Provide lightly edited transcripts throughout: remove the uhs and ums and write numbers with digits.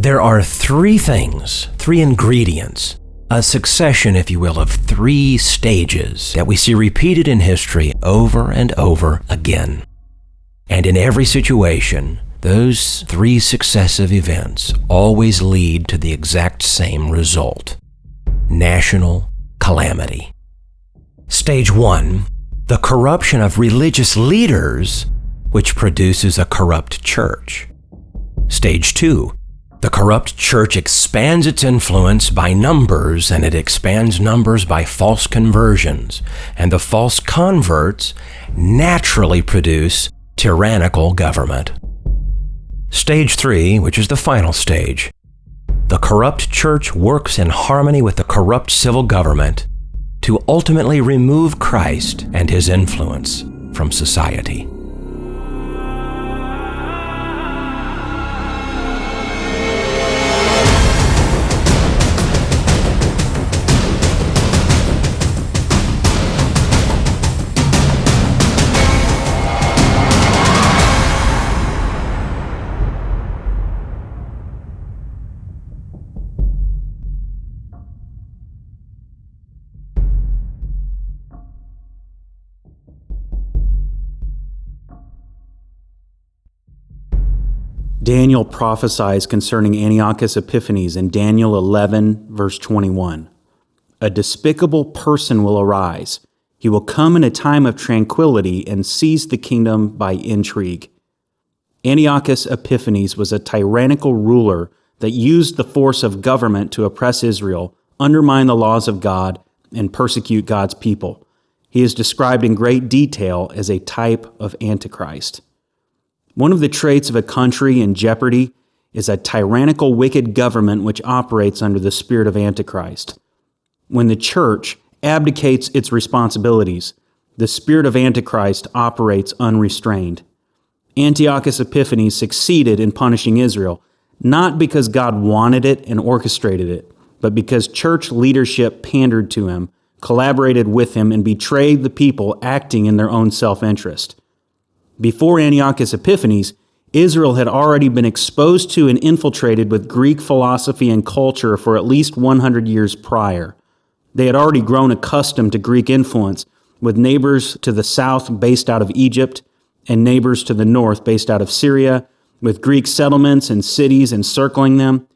There are three things, three ingredients, a succession, if you will, of three stages that we see repeated in history over and over again. And in every situation, those three successive events always lead to the exact same result: national calamity. Stage 1, the corruption of religious leaders, which produces a corrupt church. Stage 2, the corrupt church expands its influence by numbers, and it expands numbers by false conversions, and the false converts naturally produce tyrannical government. Stage 3, which is the final stage, the corrupt church works in harmony with the corrupt civil government to ultimately remove Christ and his influence from society. Daniel prophesies concerning Antiochus Epiphanes in Daniel 11, verse 21. A despicable person will arise. He will come in a time of tranquility and seize the kingdom by intrigue. Antiochus Epiphanes was a tyrannical ruler that used the force of government to oppress Israel, undermine the laws of God, and persecute God's people. He is described in great detail as a type of Antichrist. One of the traits of a country in jeopardy is a tyrannical, wicked government which operates under the spirit of Antichrist. When the church abdicates its responsibilities, the spirit of Antichrist operates unrestrained. Antiochus Epiphanes succeeded in punishing Israel, not because God wanted it and orchestrated it, but because church leadership pandered to him, collaborated with him, and betrayed the people acting in their own self-interest. Before Antiochus Epiphanes, Israel had already been exposed to and infiltrated with Greek philosophy and culture for at least 100 years prior. They had already grown accustomed to Greek influence, with neighbors to the south based out of Egypt and neighbors to the north based out of Syria, with Greek settlements and cities encircling them.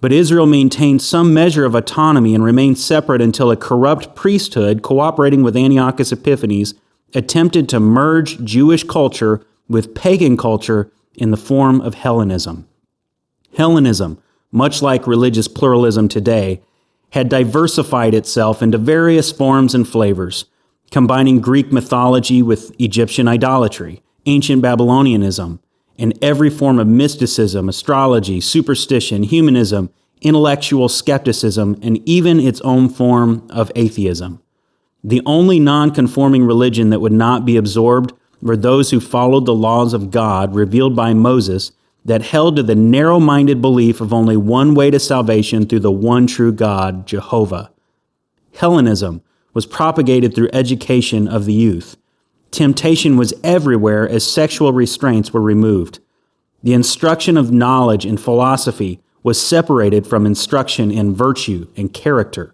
But Israel maintained some measure of autonomy and remained separate until a corrupt priesthood, cooperating with Antiochus Epiphanes, attempted to merge Jewish culture with pagan culture in the form of Hellenism. Hellenism, much like religious pluralism today, had diversified itself into various forms and flavors, combining Greek mythology with Egyptian idolatry, ancient Babylonianism, and every form of mysticism, astrology, superstition, humanism, intellectual skepticism, and even its own form of atheism. The only non-conforming religion that would not be absorbed were those who followed the laws of God revealed by Moses that held to the narrow-minded belief of only one way to salvation through the one true God, Jehovah. Hellenism was propagated through education of the youth. Temptation was everywhere as sexual restraints were removed. The instruction of knowledge and philosophy was separated from instruction in virtue and character.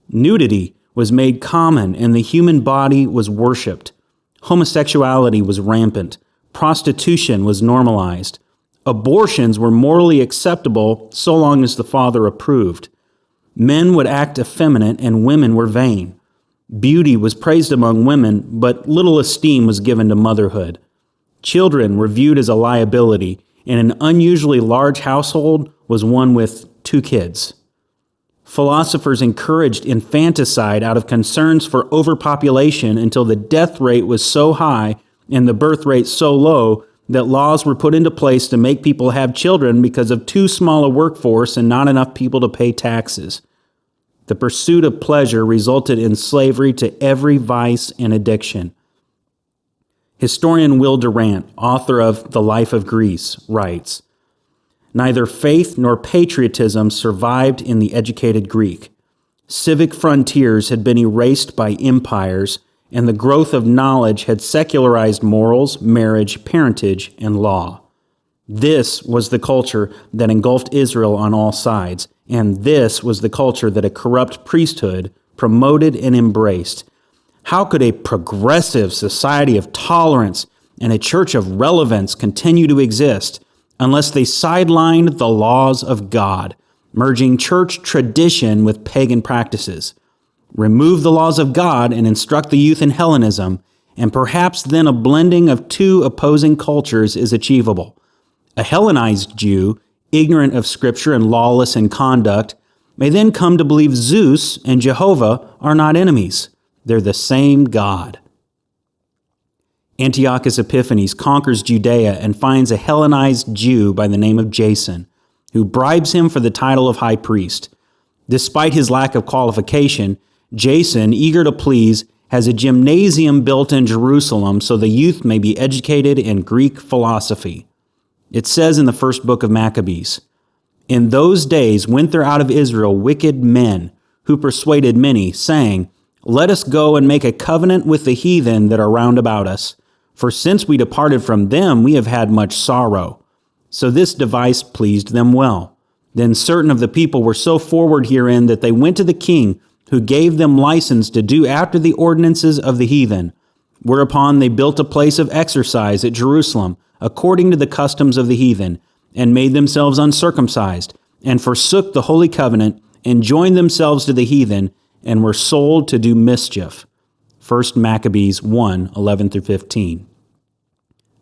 Nudity was made common, and the human body was worshipped. Homosexuality was rampant. Prostitution was normalized. Abortions were morally acceptable so long as the Father approved. Men would act effeminate, and women were vain. Beauty was praised among women, but little esteem was given to motherhood. Children were viewed as a liability, and an unusually large household was one with 2 kids. Philosophers encouraged infanticide out of concerns for overpopulation until the death rate was so high and the birth rate so low that laws were put into place to make people have children because of too small a workforce and not enough people to pay taxes. The pursuit of pleasure resulted in slavery to every vice and addiction. Historian Will Durant, author of The Life of Greece, writes, "Neither faith nor patriotism survived in the educated Greek. Civic frontiers had been erased by empires, and the growth of knowledge had secularized morals, marriage, parentage, and law. This was the culture that engulfed Israel on all sides, and this was the culture that a corrupt priesthood promoted and embraced. How could a progressive society of tolerance and a church of relevance continue to exist unless they sidelined the laws of God, merging church tradition with pagan practices? Remove the laws of God and instruct the youth in Hellenism, and perhaps then a blending of two opposing cultures is achievable. A Hellenized Jew, ignorant of Scripture and lawless in conduct, may then come to believe Zeus and Jehovah are not enemies. They're the same God. Antiochus Epiphanes conquers Judea and finds a Hellenized Jew by the name of Jason, who bribes him for the title of high priest. Despite his lack of qualification, Jason, eager to please, has a gymnasium built in Jerusalem so the youth may be educated in Greek philosophy. It says in the first book of Maccabees, "In those days went there out of Israel wicked men, who persuaded many, saying, Let us go and make a covenant with the heathen that are round about us. For since we departed from them, we have had much sorrow." So this device pleased them well. Then certain of the people were so forward herein that they went to the king, who gave them license to do after the ordinances of the heathen. Whereupon they built a place of exercise at Jerusalem, according to the customs of the heathen, and made themselves uncircumcised, and forsook the holy covenant, and joined themselves to the heathen, and were sold to do mischief. 1 Maccabees 1, 11-15.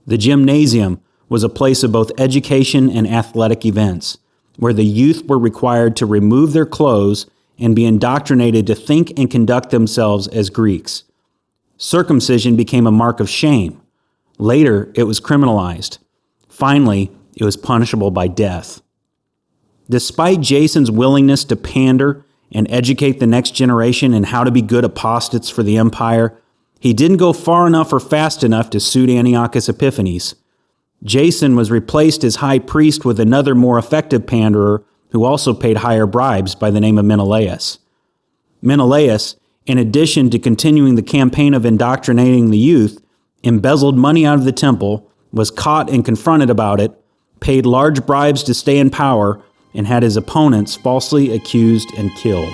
The gymnasium was a place of both education and athletic events, where the youth were required to remove their clothes and be indoctrinated to think and conduct themselves as Greeks. Circumcision became a mark of shame. Later, it was criminalized. Finally, it was punishable by death. Despite Jason's willingness to pander and educate the next generation in how to be good apostates for the empire, he didn't go far enough or fast enough to suit Antiochus Epiphanes. Jason was replaced as high priest with another more effective panderer who also paid higher bribes by the name of Menelaus. Menelaus, in addition to continuing the campaign of indoctrinating the youth, embezzled money out of the temple, was caught and confronted about it, paid large bribes to stay in power, and had his opponents falsely accused and killed.